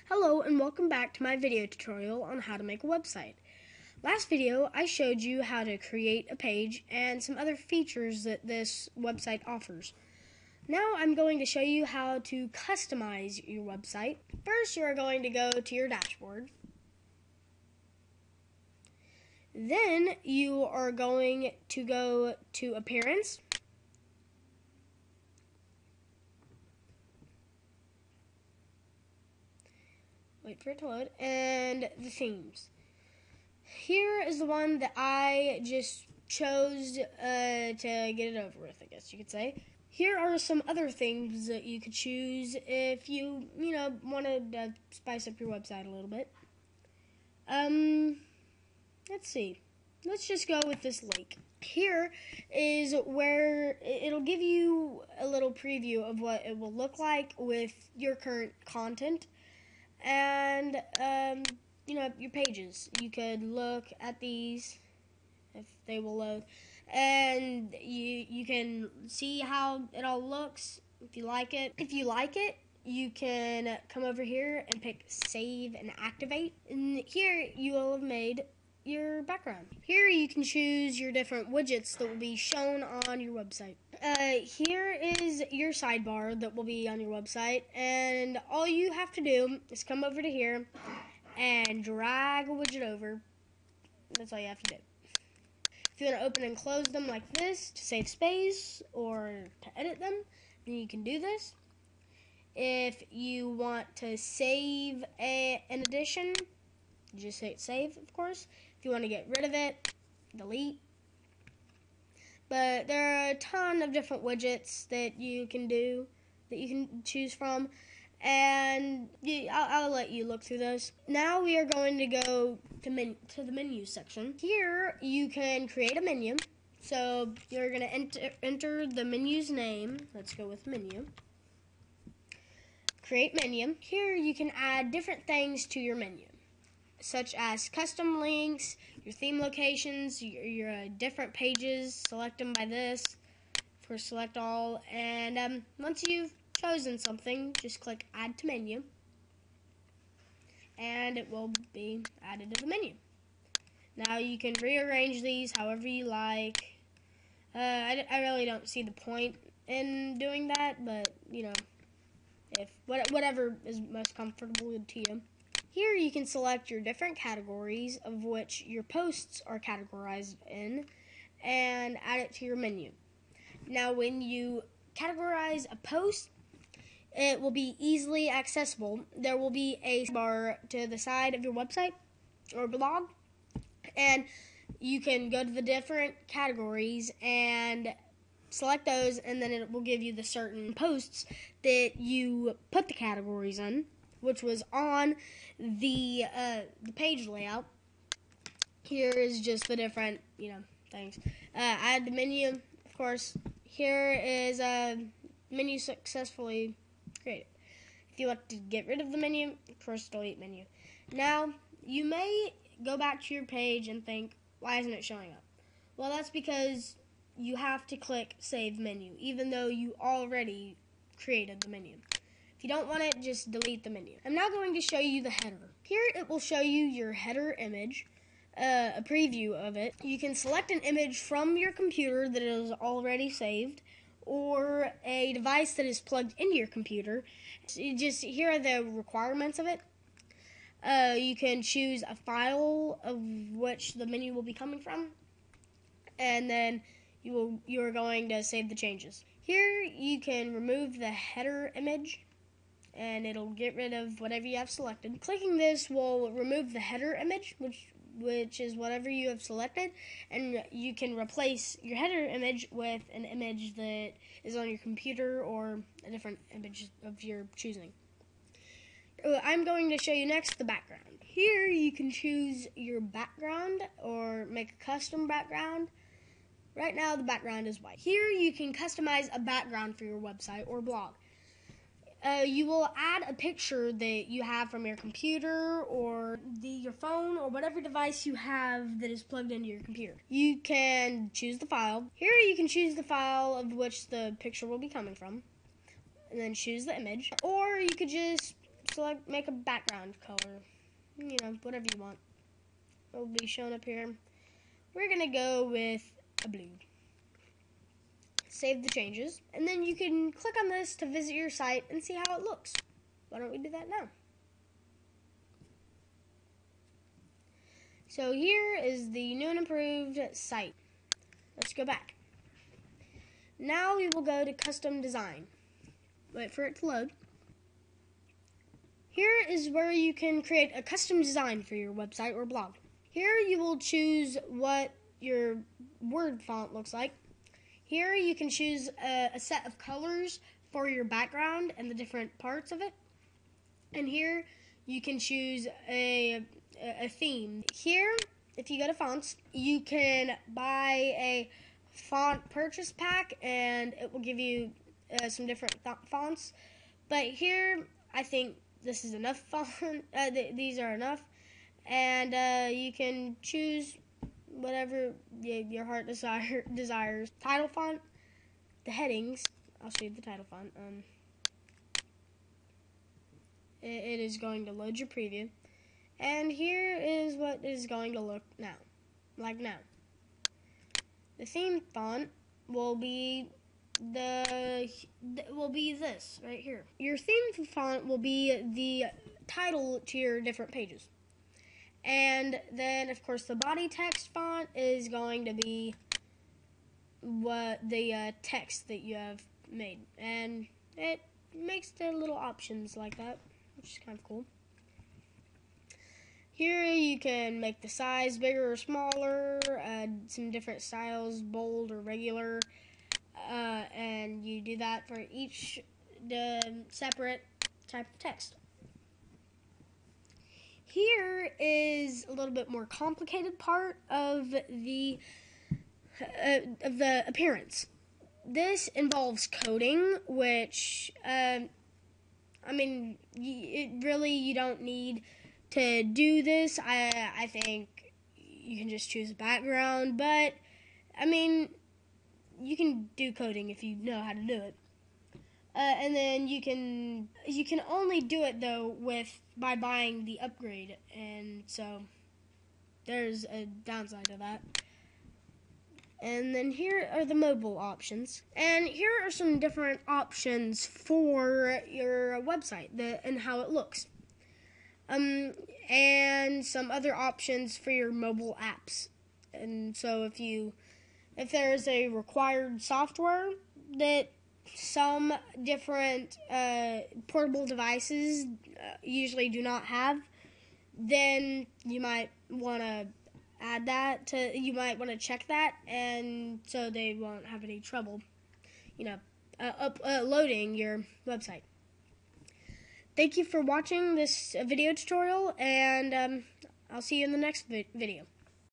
Hello and welcome back to my video tutorial on how to make a website. Last video I showed you how to create a page and some other features that this website offers. Now I'm going to show you how to customize your website. First, you are going to go to your dashboard. Then you are going to go to Appearance. Wait for it to load, and the themes. Here is the one that I just chose to get it over with, I guess you could say. Here are some other things that you could choose if you wanted to spice up your website a little bit. Let's see. Let's just go with this link. Here is where it'll give you a little preview of what it will look like with your current content. And, your pages. You could look at these, if they will load, and you can see how it all looks, if you like it. If you like it, you can come over here and pick Save and Activate, and here you will have made your background. Here you can choose your different widgets that will be shown on your website. Here is your sidebar that will be on your website, and all you have to do is come over to here and drag a widget over. That's all you have to do. If you want to open and close them like this to save space or to edit them, then you can do this. If you want to save an addition, just hit save, of course. If you want to get rid of it, delete. But there are a ton of different widgets that you can do, that you can choose from, and I'll let you look through those. Now we are going to go to the menu section. Here you can create a menu. So you're going to enter the menu's name. Let's go with menu. Create menu. Here you can add different things to your menu, such as custom links, your theme locations, your different pages. Select them by this. For select all, and once you've chosen something, just click Add to Menu, and it will be added to the menu. Now you can rearrange these however you like. I really don't see the point in doing that, but if whatever is most comfortable to you. Here you can select your different categories of which your posts are categorized in and add it to your menu. Now when you categorize a post, it will be easily accessible. There will be a bar to the side of your website or blog, and you can go to the different categories and select those, and then it will give you the certain posts that you put the categories in, which was on the page layout. Here is just the different, things. Add the menu, of course. Here is a menu successfully created. If you want to get rid of the menu, of course, delete menu. Now, you may go back to your page and think, why isn't it showing up? Well, that's because you have to click Save Menu, even though you already created the menu. If you don't want it, just delete the menu. I'm now going to show you the header. Here it will show you your header image, a preview of it. You can select an image from your computer that is already saved, or a device that is plugged into your computer. So here are the requirements of it. You can choose a file of which the menu will be coming from, and then you are going to save the changes. Here you can remove the header image, and it'll get rid of whatever you have selected. Clicking this will remove the header image, which is whatever you have selected, and you can replace your header image with an image that is on your computer or a different image of your choosing. I'm going to show you next the background. Here you can choose your background or make a custom background. Right now the background is white. Here you can customize a background for your website or blog. You will add a picture that you have from your computer or your phone or whatever device you have that is plugged into your computer. You can choose the file. Here you can choose the file of which the picture will be coming from, and then choose the image. Or you could just select, make a background color, you know, whatever you want. It will be shown up here. We're gonna go with a blue. Save the changes, and then you can click on this to visit your site and see how it looks. Why don't we do that now? So here is the new and improved site. Let's go back. Now we will go to custom design. Wait for it to load. Here is where you can create a custom design for your website or blog. Here you will choose what your word font looks like. Here you can choose a set of colors for your background and the different parts of it. And here you can choose a theme. Here, if you go to fonts, you can buy a font purchase pack and it will give you some different fonts. But here, I think this is enough font. These are enough. And you can choose whatever your heart desires. Title font, the headings. I'll show you the title font. It is going to load your preview. And here is what is going to look now. The theme font will be this right here. Your theme font will be the title to your different pages. And then, of course, the body text font is going to be what the text that you have made. And it makes the little options like that, which is kind of cool. Here you can make the size bigger or smaller, add some different styles, bold or regular, and you do that for each separate type of text. Here is a little bit more complicated part of the appearance. This involves coding, which you don't need to do this. I think you can just choose a background, but I mean, you can do coding if you know how to do it. And then you can only do it though by buying the upgrade, and so there's a downside to that. And then here are the mobile options, and here are some different options for your website and how it looks. And some other options for your mobile apps. And so if there's a required software that some different portable devices usually do not have, then you might want to add that you might want to check that, and so they won't have any trouble, uploading your website. Thank you for watching this video tutorial, and I'll see you in the next video.